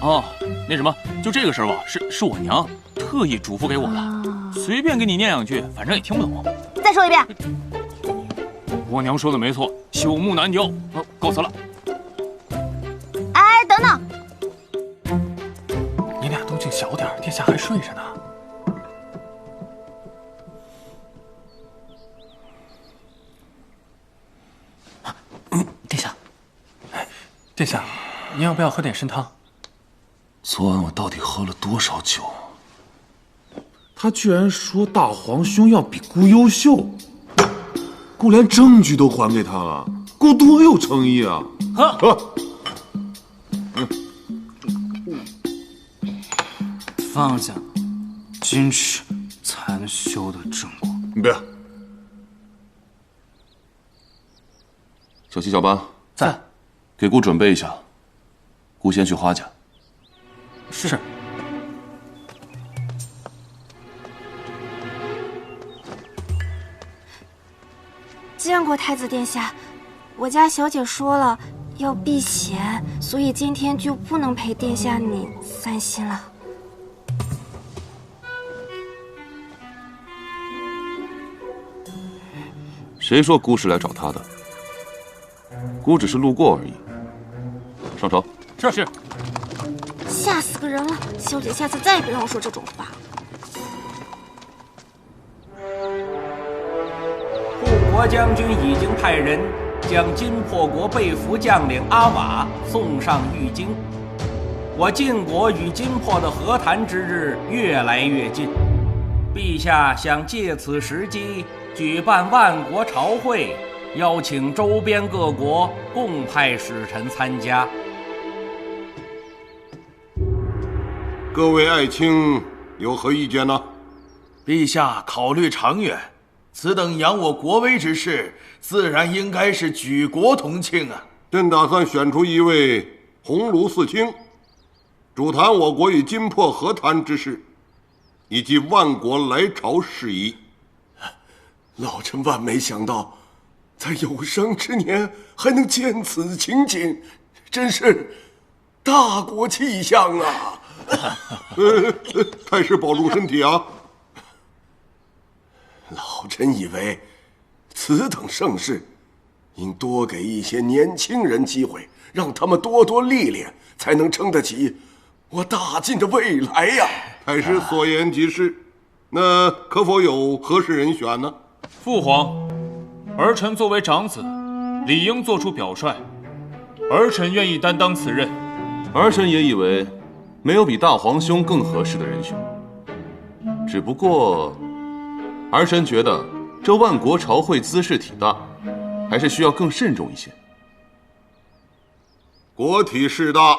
哦，那什么，就这个事儿吧，是我娘特意嘱咐给我的，随便给你念两句，反正也听不懂。再说一遍。我娘说的没错，朽木难雕。告辞了。哎，等等，你俩动静小点，殿下还睡着呢。殿下，殿下，您要不要喝点参汤？昨晚我到底喝了多少酒？他居然说大皇兄要比姑优秀，姑连证据都还给他了，姑多有诚意啊！放下矜持，才能修得正果。你别。小七、小八在，给姑准备一下。姑先去花家。是。见过太子殿下，我家小姐说了要避嫌，所以今天就不能陪殿下你散心了。谁说姑是来找他的？姑只是路过而已。上朝。是。吓死个人了！小姐，下次再也别让我说这种话。护国将军已经派人将金破国被俘将领阿瓦送上玉京，我晋国与金破的和谈之日越来越近。陛下想借此时机举办万国朝会，邀请周边各国共派使臣参加。各位爱卿有何意见呢？陛下考虑长远，此等扬我国威之事，自然应该是举国同庆啊！朕打算选出一位鸿胪四卿，主谈我国与金破和谈之事，以及万国来朝事宜。老臣万没想到，在有生之年还能见此情景，真是大国气象啊！太师保重身体啊！老臣以为，此等盛事，应多给一些年轻人机会，让他们多多历练，才能撑得起我大晋的未来呀！太师所言极是，那可否有合适人选呢？父皇，儿臣作为长子，理应做出表率。儿臣愿意担当此任。儿臣也以为没有比大皇兄更合适的人选，只不过儿臣觉得这万国朝会姿势体大，还是需要更慎重一些。国体势大，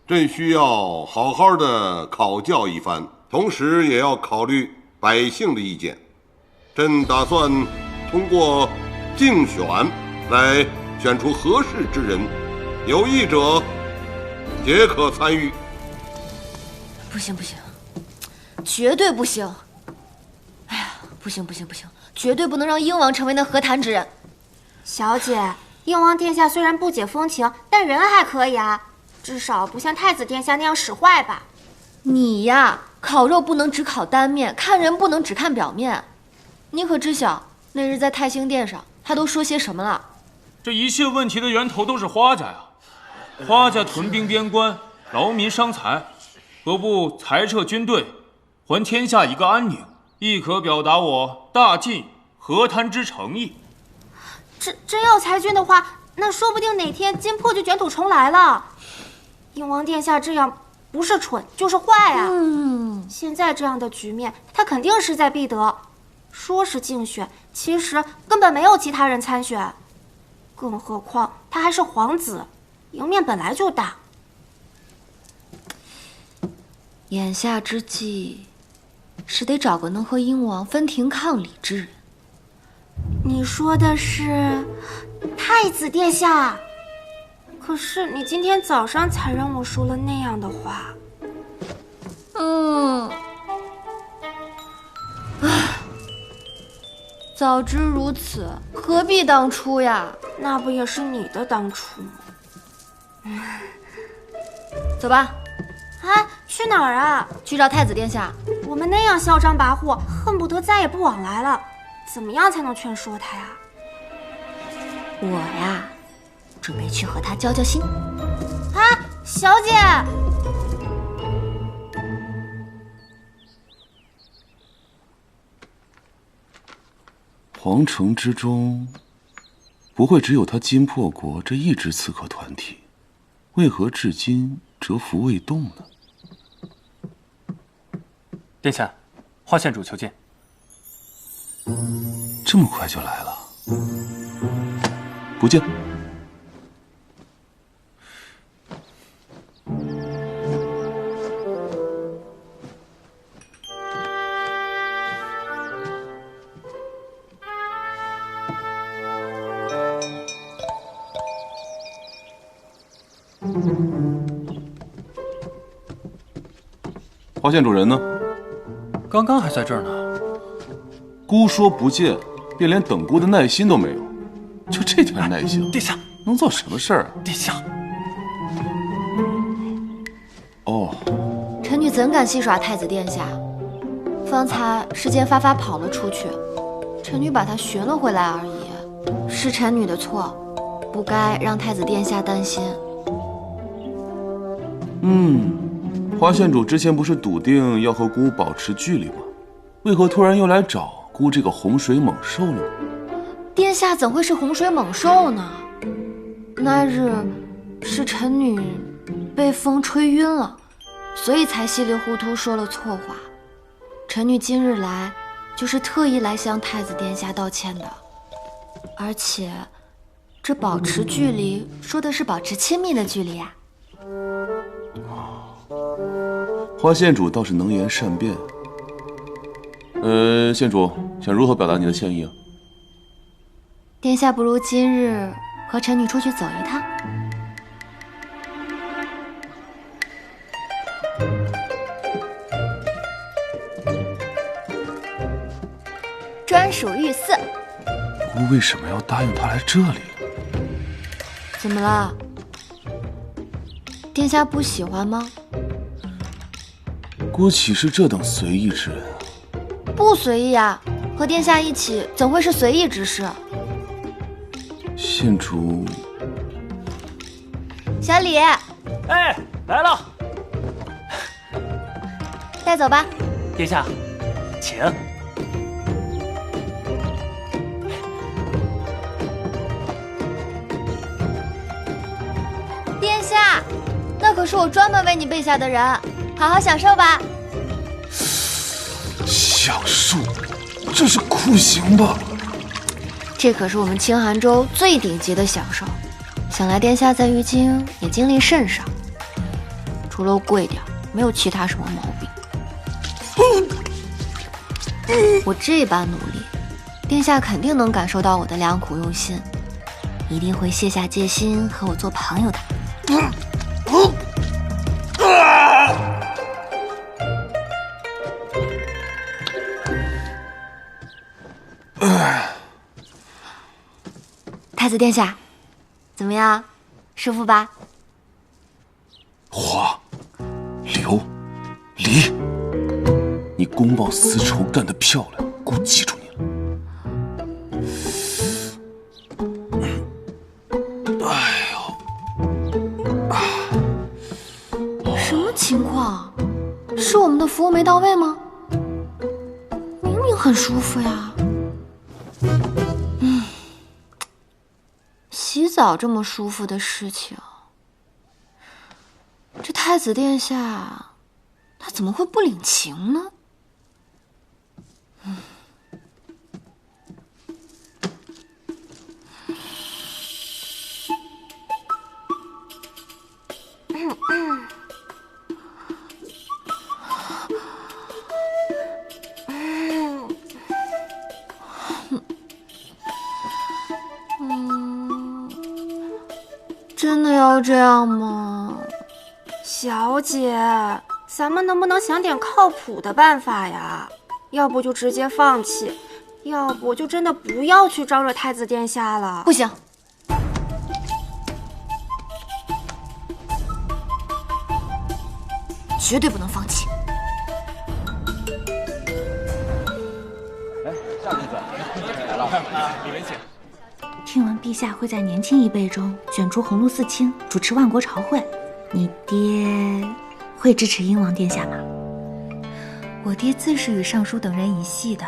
朕需要好好的考教一番，同时也要考虑百姓的意见。朕打算通过竞选来选出合适之人，有意者皆可参与。不行，绝对不行！哎呀，不行，绝对不能让英王成为那和谈之人。小姐，燕王殿下虽然不解风情，但人还可以啊，至少不像太子殿下那样使坏吧？你呀，烤肉不能只烤单面，看人不能只看表面。你可知晓那日在太兴殿上，他都说些什么了？这一切问题的源头都是花家呀！花家屯兵边关，劳民伤财，何不裁撤军队，还天下一个安宁，亦可表达我大晋和谈之诚意。真要裁军的话，那说不定哪天金破就卷土重来了。燕王殿下这样不是蠢就是坏啊！现在这样的局面，他肯定势在必得。说是竞选，其实根本没有其他人参选，更何况他还是皇子，赢面本来就大。眼下之计，是得找个能和英王分庭抗礼之人。你说的是太子殿下？可是你今天早上才让我说了那样的话。早知如此，何必当初呀？那不也是你的当初吗？走吧。哎，去哪儿啊？去找太子殿下。我们那样嚣张跋扈，恨不得再也不往来了。怎么样才能劝说他呀？我呀，准备去和他交交心。啊，小姐！皇城之中，不会只有他金破国这一支刺客团体，为何至今蛰伏未动呢？殿下，花县主求见。这么快就来了？不见。花县主人呢？刚刚还在这儿呢。姑说不见，便连等姑的耐心都没有，就这点耐性，殿下能做什么事儿啊？殿下，哦，臣女怎敢戏耍太子殿下？方才是见发发跑了出去，臣女把他寻了回来而已，是臣女的错，不该让太子殿下担心。花县主之前不是笃定要和姑保持距离吗？为何突然又来找姑这个洪水猛兽了呢？殿下怎会是洪水猛兽呢？那日是臣女被风吹晕了，所以才稀里糊涂说了错话。臣女今日来就是特意来向太子殿下道歉的，而且这保持距离说的是保持亲密的距离呀。花县主倒是能言善辩。县主想如何表达你的歉意啊？殿下不如今日和臣女出去走一趟。专属御赐。姑为什么要答应他来这里？怎么了？殿下不喜欢吗？姑岂是这等随意之人啊？不随意啊，和殿下一起怎会是随意之事？县主，小李，哎，来了，带走吧。殿下，请。殿下，那可是我专门为你备下的人，好好享受吧。享受？这是酷刑吧？这可是我们清寒州最顶级的享受，想来殿下在玉京也经历甚少，除了贵点，没有其他什么毛病。我这般努力，殿下肯定能感受到我的良苦用心，一定会卸下戒心和我做朋友的。太太子殿下，怎么样？舒服吧？花、刘、离，你公报私仇干得漂亮，姑记住你了。哎呦，什么情况？是我们的服务没到位吗？明明很舒服呀。洗澡这么舒服的事情，这太子殿下他怎么会不领情呢？真的要这样吗？小姐，咱们能不能想点靠谱的办法呀？要不就直接放弃，要不就真的不要去招惹太子殿下了。不行，绝对不能放弃。哎，夏公子来了，里面请。听闻陛下会在年轻一辈中选出鸿胪四卿主持万国朝会，你爹会支持英王殿下吗？我爹自是与尚书等人一系的，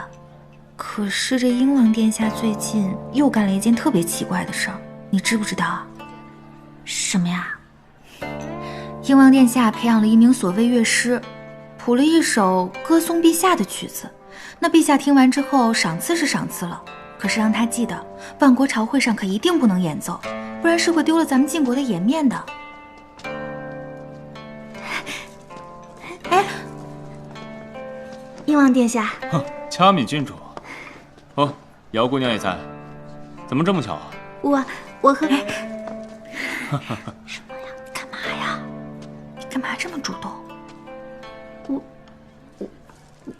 可是这英王殿下最近又干了一件特别奇怪的事儿，你知不知道啊？什么呀？英王殿下培养了一名所谓乐师，谱了一首歌颂陛下的曲子。那陛下听完之后，赏赐是赏赐了，可是让他记得，万国朝会上可一定不能演奏，不然是会丢了咱们晋国的颜面的。哎，英王殿下，嘉敏郡主，哦，姚姑娘也在，怎么这么巧啊？我和……什么呀？你干嘛呀？你干嘛这么主动？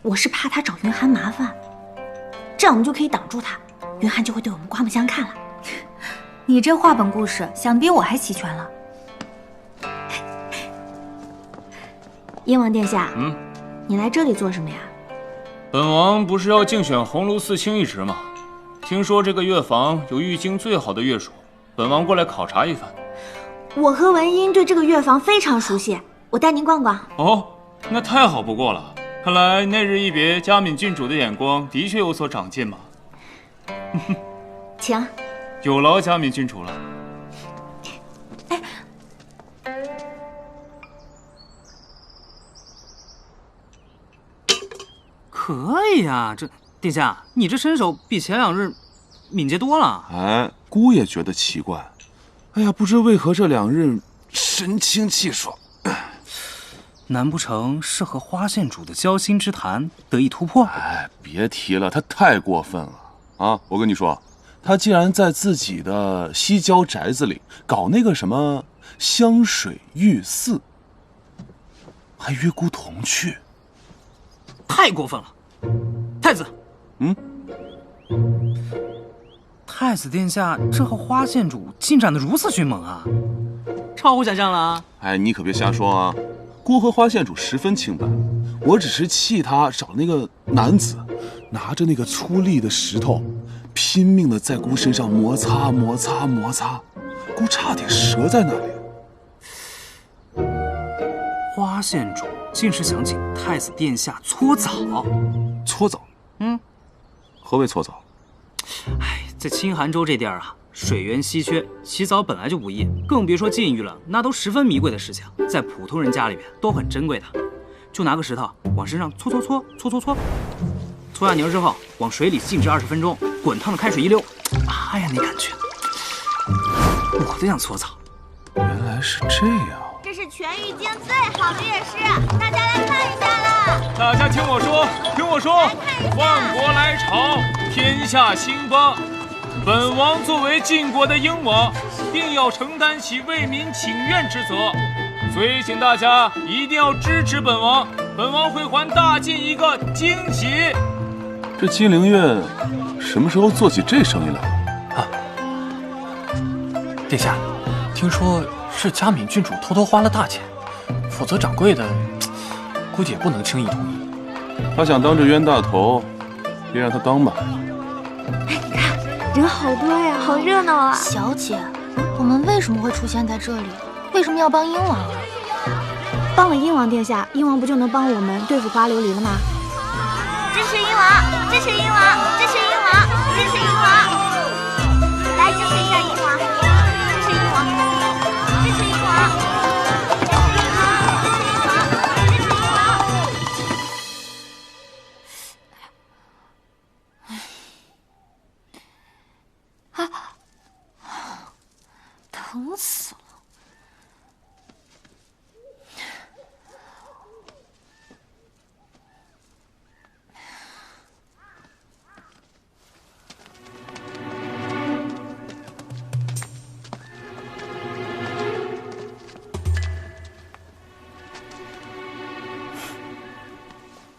我是怕他找云寒麻烦，这样我们就可以挡住他，云寒就会对我们刮目相看了。你这话本故事想必我还齐全了。英王殿下，你来这里做什么呀？本王不是要竞选鸿胪四卿一职吗？听说这个乐坊有玉京最好的乐手，本王过来考察一番。我和文英对这个乐坊非常熟悉，我带您逛逛。哦，那太好不过了。看来那日一别，嘉敏郡主的眼光的确有所长进嘛。请。有劳嘉敏郡主了。可以呀，这殿下，你这身手比前2日敏捷多了。哎，姑也觉得奇怪。哎呀，不知为何这2日神清气爽。难不成是和花县主的交心之谈得以突破？哎，别提了，他太过分了啊！我跟你说，他竟然在自己的西郊宅子里搞那个什么香水浴肆，还约姑同去，太过分了！太子，太子殿下这和花县主进展得如此迅猛啊，超乎想象了啊！哎，你可别瞎说啊！姑和花县主十分清白，我只是气他找那个男子，拿着那个粗砺的石头，拼命的在姑身上摩擦，姑差点折在那里。花县主竟是想请太子殿下搓澡？搓澡？何谓搓澡？哎，在青寒州这地儿啊，水源稀缺，洗澡本来就不易，更别说禁欲了，那都十分迷贵的事情，在普通人家里边都很珍贵的。就拿个石头往身上搓，搓下泥之后，往水里静置20分钟，滚烫的开水一溜，哎呀，那感觉，我都想搓澡。原来是这样。这是全玉京最好的乐师，大家来看一下啦！大家听我说，万国来朝，天下兴邦。本王作为晋国的英王，定要承担起为民请愿之责，所以请大家一定要支持本王，本王会还大晋一个惊喜。这金陵院什么时候做起这生意来了？殿下，听说是嘉敏郡主偷偷花了大钱，否则掌柜的估计也不能轻易同意。他想当这冤大头，别让他当吧。人好多呀，好热闹啊！小姐，我们为什么会出现在这里？为什么要帮鹰王啊？帮了鹰王殿下，鹰王不就能帮我们对付花琉璃了吗？支持鹰王，支持鹰王，支持鹰王，支持鹰王！来支持一下鹰王，支持鹰王，支持鹰王，支持鹰王，支持鹰王！啊，疼死了！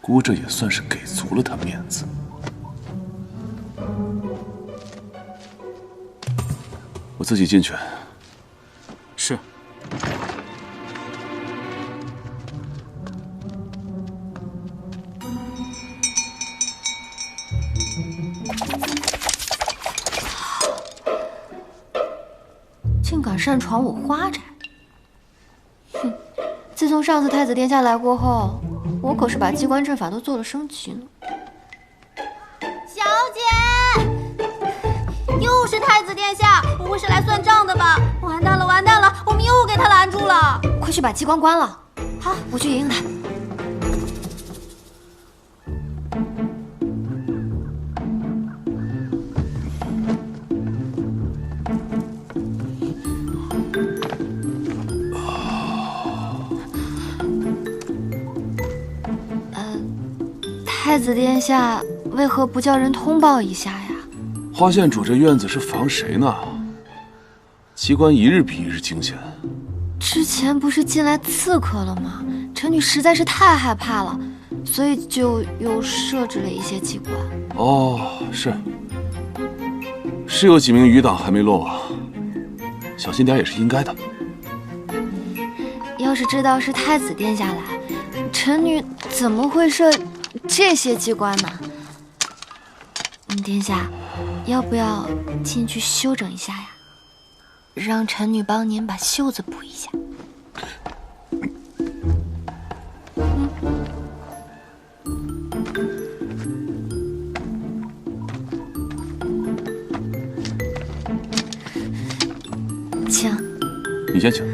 姑这也算是给足了他面子。我自己进去。是。竟敢擅闯我花宅！哼！自从上次太子殿下来过后，我可是把机关阵法都做了升级呢。小姐，又是太子殿下，不会是来算账的吧？完蛋了，完蛋了，我们又给他拦住了。快去把机关关了。好，我去迎他。太子殿下为何不叫人通报一下呀？花县主这院子是防谁呢？机关一日比一日惊险。之前不是进来刺客了吗？臣女实在是太害怕了，所以就又设置了一些机关。哦，是有几名余党还没落网，小心点也是应该的。要是知道是太子殿下来，臣女怎么会设这些机关呢？殿下，要不要进去休整一下呀？让臣女帮您把袖子补一下。请。你先请。